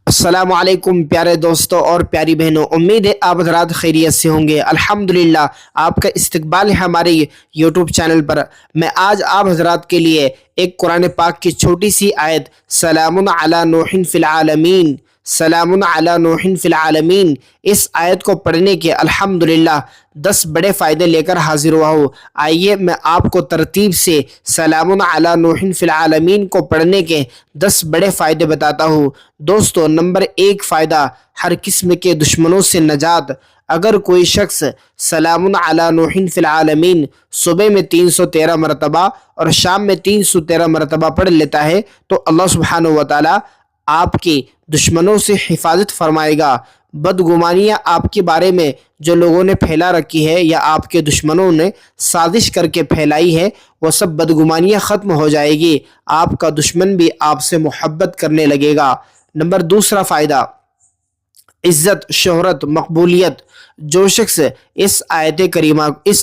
السلام علیکم پیارے دوستوں اور پیاری بہنوں، امید ہے آپ حضرات خیریت سے ہوں گے۔ الحمدللہ آپ کا استقبال ہے ہمارے یوٹیوب چینل پر۔ میں آج آپ حضرات کے لیے ایک قرآن پاک کی چھوٹی سی آیت سلام علی نوح فی العالمین، سلام علی نوح فی العالمین، اس آیت کو پڑھنے کے الحمدللہ 10 بڑے فائدے لے کر حاضر ہوا ہوں۔ آئیے میں آپ کو ترتیب سے سلام علی نوح فی العالمین کو پڑھنے کے 10 بڑے فائدے بتاتا ہوں۔ دوستو، نمبر 1 فائدہ، ہر قسم کے دشمنوں سے نجات۔ اگر کوئی شخص سلام علی نوح فی العالمین صبح میں 313 مرتبہ اور شام میں 313 مرتبہ پڑھ لیتا ہے تو اللہ سبحانہ و تعالی آپ کی دشمنوں سے حفاظت فرمائے گا۔ بدگمانیاں آپ کے بارے میں جو لوگوں نے پھیلا رکھی ہے یا آپ کے دشمنوں نے سازش کر کے پھیلائی ہے، وہ سب بدگمانیاں ختم ہو جائے گی۔ آپ کا دشمن بھی آپ سے محبت کرنے لگے گا۔ نمبر 2 فائدہ، عزت، شہرت، مقبولیت۔ جو شخص اس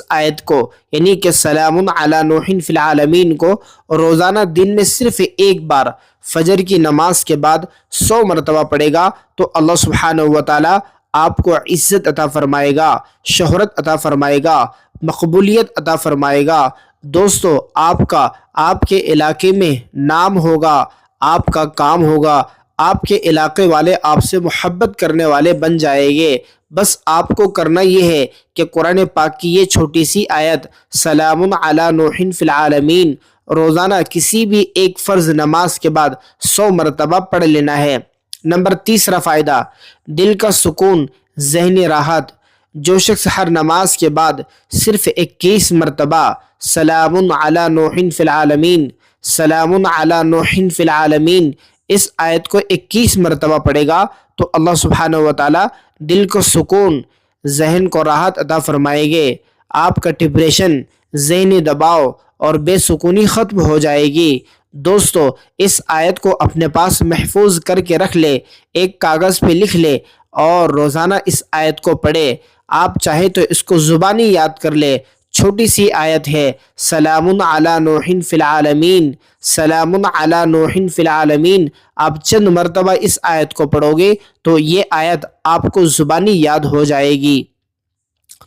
آیت کو یعنی کہ سلام علی نوح فی العالمین کو روزانہ دن میں صرف ایک بار فجر کی نماز کے بعد 100 مرتبہ پڑھے گا تو اللہ سبحانہ و تعالی آپ کو عزت عطا فرمائے گا، شہرت عطا فرمائے گا، مقبولیت عطا فرمائے گا۔ دوستو، آپ کے علاقے میں نام ہوگا، آپ کا کام ہوگا، آپ کے علاقے والے آپ سے محبت کرنے والے بن جائیں گے۔ بس آپ کو کرنا یہ ہے کہ قرآن پاک کی یہ چھوٹی سی آیت سلام علی نوح فی العالمین روزانہ کسی بھی ایک فرض نماز کے بعد 100 مرتبہ پڑھ لینا ہے۔ نمبر 3 فائدہ، دل کا سکون، ذہنی راحت۔ جو شخص ہر نماز کے بعد صرف 21 مرتبہ سلام علی نوح فی العالمین، سلام علی نوح فی العالمین اس آیت کو 21 مرتبہ پڑھے گا تو اللہ سبحانہ و تعالی دل کو سکون، ذہن کو راحت عطا فرمائے گے۔ آپ کا ڈپریشن، ذہنی دباؤ اور بے سکونی ختم ہو جائے گی۔ دوستو، اس آیت کو اپنے پاس محفوظ کر کے رکھ لے، ایک کاغذ پہ لکھ لے اور روزانہ اس آیت کو پڑھے۔ آپ چاہے تو اس کو زبانی یاد کر لے۔ چھوٹی سی آیت ہے، سلام علی نوح فی العالمین، سلام علی نوح فی العالمین۔ آپ چند مرتبہ اس آیت کو پڑھو گے تو یہ آیت آپ کو زبانی یاد ہو جائے گی۔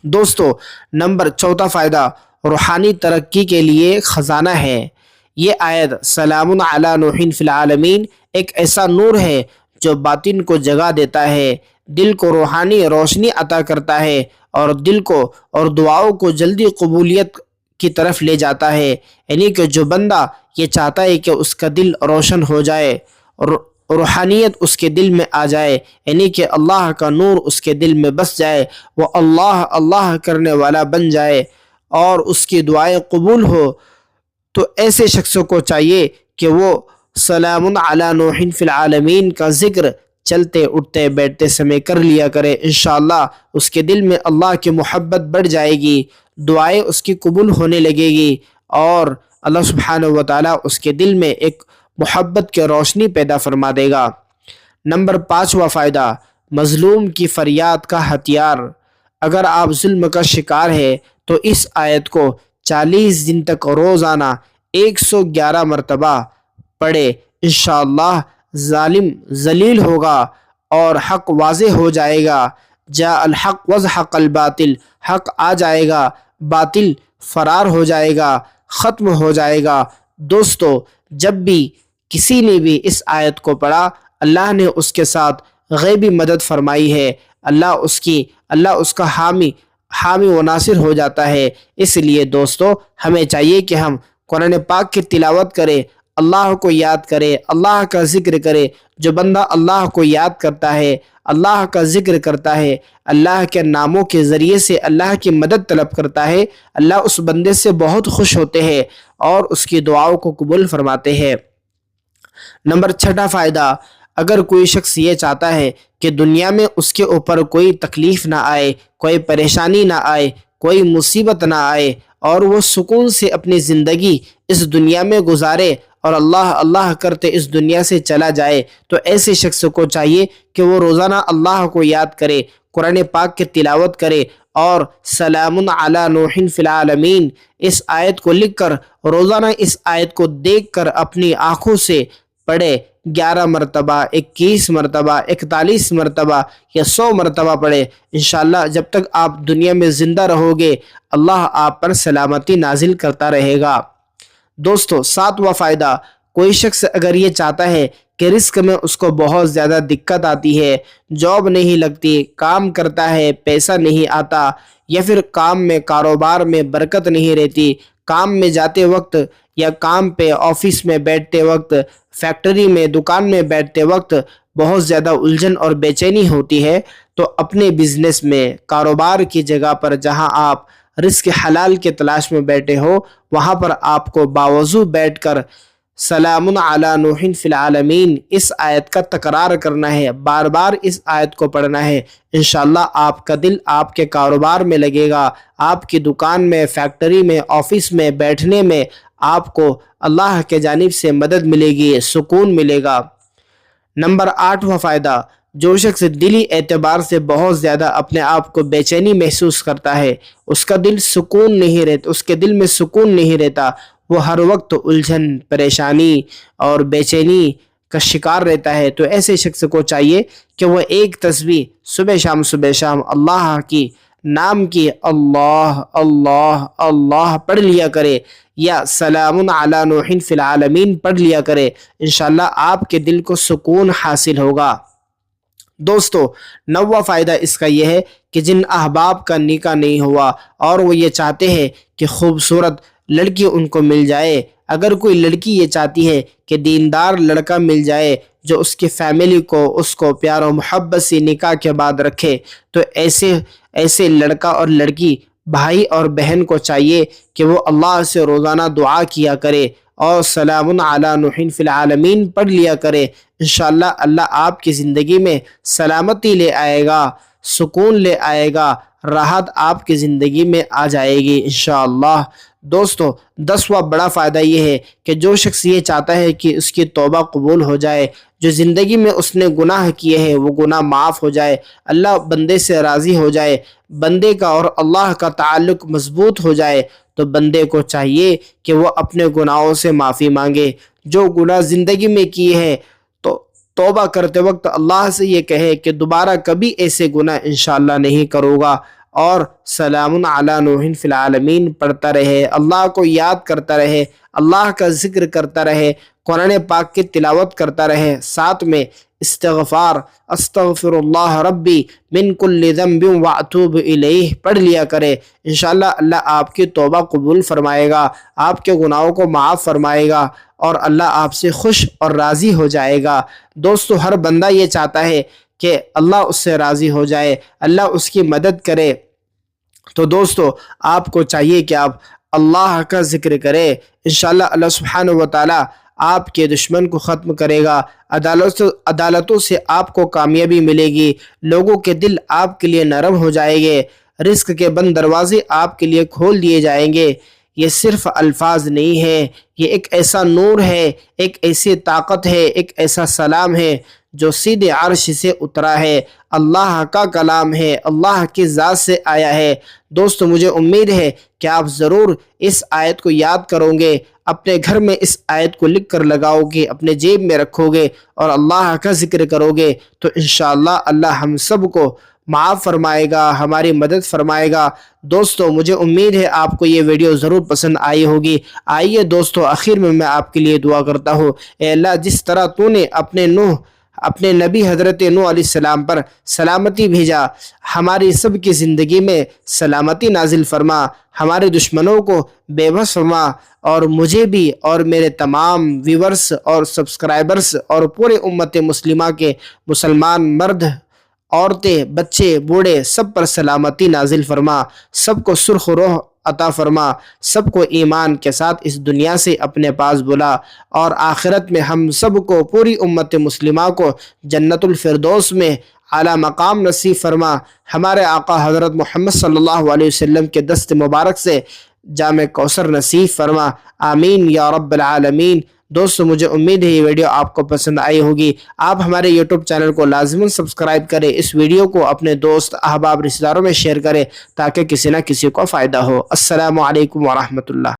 دوستو، نمبر 4 فائدہ، روحانی ترقی کے لیے خزانہ ہے۔ یہ آیت سلام علی نوح فی العالمین ایک ایسا نور ہے جو باطن کو جگا دیتا ہے، دل کو روحانی روشنی عطا کرتا ہے اور دل کو اور دعاؤں کو جلدی قبولیت کی طرف لے جاتا ہے۔ یعنی کہ جو بندہ یہ چاہتا ہے کہ اس کا دل روشن ہو جائے، روحانیت اس کے دل میں آ جائے، یعنی کہ اللہ کا نور اس کے دل میں بس جائے، وہ اللہ اللہ کرنے والا بن جائے اور اس کی دعائیں قبول ہو، تو ایسے شخصوں کو چاہیے کہ وہ سلام علی نوح فی العالمین کا ذکر چلتے اٹھتے بیٹھتے سمے کر لیا کرے۔ انشاءاللہ اس کے دل میں اللہ کی محبت بڑھ جائے گی، دعائیں اس کی قبول ہونے لگے گی اور اللہ سبحانہ و تعالیٰ اس کے دل میں ایک محبت کی روشنی پیدا فرما دے گا۔ نمبر 5 فائدہ، مظلوم کی فریاد کا ہتھیار۔ اگر آپ ظلم کا شکار ہے تو اس آیت کو 40 دن تک روزانہ 111 مرتبہ پڑھے، انشاءاللہ ظالم ذلیل ہوگا اور حق واضح ہو جائے گا۔ جاء الحق وزحق الباطل، حق آ جائے گا، باطل فرار ہو جائے گا، ختم ہو جائے گا۔ دوستو، جب بھی کسی نے بھی اس آیت کو پڑھا، اللہ نے اس کے ساتھ غیبی مدد فرمائی ہے، اللہ اس کا حامی و ناصر ہو جاتا ہے۔ اس لیے دوستو، ہمیں چاہیے کہ ہم قرآن پاک کی تلاوت کریں، اللہ کو یاد کرے، اللہ کا ذکر کرے۔ جو بندہ اللہ کو یاد کرتا ہے، اللہ کا ذکر کرتا ہے، اللہ کے ناموں کے ذریعے سے اللہ کی مدد طلب کرتا ہے، اللہ اس بندے سے بہت خوش ہوتے ہیں اور اس کی دعاؤں کو قبول فرماتے ہیں۔ نمبر 6 فائدہ، اگر کوئی شخص یہ چاہتا ہے کہ دنیا میں اس کے اوپر کوئی تکلیف نہ آئے، کوئی پریشانی نہ آئے، کوئی مصیبت نہ آئے اور وہ سکون سے اپنی زندگی اس دنیا میں گزارے اور اللہ اللہ کرتے اس دنیا سے چلا جائے، تو ایسے شخص کو چاہیے کہ وہ روزانہ اللہ کو یاد کرے، قرآن پاک کی تلاوت کرے اور سلام علی نوح فی العالمین اس آیت کو لکھ کر روزانہ اس آیت کو دیکھ کر اپنی آنکھوں سے पढ़े 11 मरतबा, 21 मरतबा, 41 मरतबा या 100 मरतबा पढ़े, इंशाअल्लाह जब तक आप दुनिया में ज़िंदा रहोगे अल्लाह आप पर सलामती नाजिल करता रहेगा। दोस्तों, 7वां फ़ायदा, कोई शख्स अगर ये चाहता है कि रिस्क में उसको बहुत ज़्यादा दिक्कत आती है, जॉब नहीं लगती, काम करता है पैसा नहीं आता, या फिर काम में कारोबार में बरकत नहीं रहती, काम में जाते वक्त या काम पे ऑफिस में बैठते वक्त, फैक्ट्री में दुकान में बैठते वक्त बहुत ज़्यादा उलझन और बेचैनी होती है, तो अपने बिजनेस में कारोबार की जगह पर जहां आप रिस्क हलाल के तलाश में बैठे हो वहां पर आपको बावजू बैठकर सलामुन अला नूहिन फिल आलमीन इस आयत का तकरार करना है, बार बार इस आयत को पढ़ना है। इंशाअल्लाह आपका दिल आपके कारोबार में लगेगा, आपकी दुकान में, फैक्ट्री में, ऑफिस में बैठने में आपको अल्लाह के जानिब से मदद मिलेगी, सुकून मिलेगा। नंबर 8वां फ़ायदा, जो शख्स दिली एतबार से बहुत ज़्यादा अपने आप को बेचैनी महसूस करता है, उसका दिल सुकून नहीं रहता, उसके दिल में सुकून नहीं रहता, वो हर वक्त उलझन, परेशानी और बेचैनी का शिकार रहता है, तो ऐसे शख्स को चाहिए कि वह एक तस्बीह सुबह शाम अल्लाह की नाम की अल्लाह अल्लाह अल्लाह पढ़ लिया करे, या सलामुन अला नूहिन फिल आलमीन पढ़ लिया करे। इंशाअल्लाह आपके दिल को सुकून हासिल होगा। दोस्तों, 9वां फ़ायदा इसका यह है कि जिन अहबाब का निकाह नहीं हुआ और वो ये चाहते हैं कि खूबसूरत लड़की उनको मिल जाए, अगर कोई लड़की ये चाहती है कि दीनदार लड़का मिल जाए जो उसकी फैमिली को, उसको प्यार और मोहब्बत से निकाह के बाद रखे, तो ऐसे लड़का और लड़की, भाई और बहन को चाहिए कि वो अल्लाह से रोज़ाना दुआ किया करे और सलामुन अला नूहिन फिल आलमीन पढ़ लिया करे। इंशाअल्लाह अल्लाह आपकी ज़िंदगी में सलामती ले आएगा, सुकून ले आएगा, राहत आपकी ज़िंदगी में आ जाएगी इंशाअल्लाह। दोस्तों, 10वां बड़ा फ़ायदा ये है कि जो शख्स ये चाहता है कि उसकी तौबा कबूल हो जाए, जो ज़िंदगी में उसने गुनाह किए हैं वो गुनाह माफ़ हो जाए, अल्लाह बंदे से राज़ी हो जाए, बंदे का और अल्लाह का ताल्लुक़ मज़बूत हो जाए, तो बंदे को चाहिए कि वो अपने गुनाहों से माफ़ी मांगे। जो गुनाह ज़िंदगी में किए हैं तो तौबा करते वक्त अल्लाह से ये कहे कि दोबारा कभी ऐसे गुनाह इंशाअल्लाह नहीं करूँगा, और सलामुन अला नूहिन फिल आलमीन पढ़ता रहे, अल्लाह को याद करता रहे, अल्लाह का जिक्र करता रहे, कुरान पाक की तिलावत करता रहे, साथ में इस्तिग़फ़ार अस्तग़फ़िरुल्लाह रब्बी मिन कुल्लि ज़ंबिन व अतूबु इलैह पढ़ लिया करे। इंशाअल्लाह अल्लाह आपकी तौबा कबूल फरमाएगा, आपके गुनाहों को माफ़ फरमाएगा और अल्लाह आपसे खुश और राज़ी हो जाएगा। दोस्तों, हर बंदा ये चाहता है कि अल्लाह उससे राज़ी हो जाए, अल्लाह उसकी मदद करे। तो दोस्तों, आपको चाहिए कि आप अल्लाह का जिक्र करें, इंशाअल्लाह अल्लाह सुब्हानहू व तआला आपके दुश्मन को ख़त्म करेगा, अदालतों से आपको कामयाबी मिलेगी, लोगों के दिल आपके लिए नरम हो जाएंगे, रिस्क के बंद दरवाजे आपके लिए खोल दिए जाएंगे। ये सिर्फ अल्फाज नहीं है, ये एक ऐसा नूर है, एक ऐसी ताकत है, एक ऐसा सलाम है जो सीधे अर्श से उतरा है, अल्लाह का कलाम है, अल्लाह की ज़ात से आया है। दोस्तों, मुझे उम्मीद है कि आप ज़रूर इस आयत को याद करोगे, अपने घर में इस आयत को लिख कर लगाओगे, अपने जेब में रखोगे और अल्लाह का जिक्र करोगे, तो इंशाअल्लाह अल्लाह हम सब को माफ़ फरमाएगा, हमारी मदद फरमाएगा। दोस्तों, मुझे उम्मीद है आपको ये वीडियो ज़रूर पसंद आई होगी। आइए दोस्तों, आखिर में मैं आपके लिए दुआ करता हूँ। ए अल्लाह, जिस तरह तूने अपने नबी हज़रत नूह अलैहिस्सलाम पर सलामती भेजा, हमारी सब की ज़िंदगी में सलामती नाजिल फरमा, हमारे दुश्मनों को बेबस फरमा, और मुझे भी और मेरे तमाम व्यूवर्स और सब्सक्राइबर्स और पूरे उम्मत मुस्लिमा के मुसलमान मर्द, औरतें, बच्चे, बूढ़े सब पर सलामती नाजिल फरमा, सबको सुर्ख रूह अता फरमा, सबको ईमान के साथ इस दुनिया से अपने पास बुला, और आखिरत में हम सब को, पूरी उम्मत मुस्लिमा को जन्नतुल फिरदौस में आला मकाम नसीब फरमा। हमारे आका हज़रत मोहम्मद सल्लल्लाहु अलैहि वसल्लम के दस्त मुबारक से जामे कौसर नसीब फरमा। आमीन या रब्बल आलमीन। दोस्तों, मुझे उम्मीद है ये वीडियो आपको पसंद आई होगी। आप हमारे यूट्यूब चैनल को लाज़िमन सब्सक्राइब करें, इस वीडियो को अपने दोस्त, अहबाब, रिश्तेदारों में शेयर करें ताकि किसी न किसी को फ़ायदा हो। अस्सलामु अलैकुम व रहमतुल्लाह।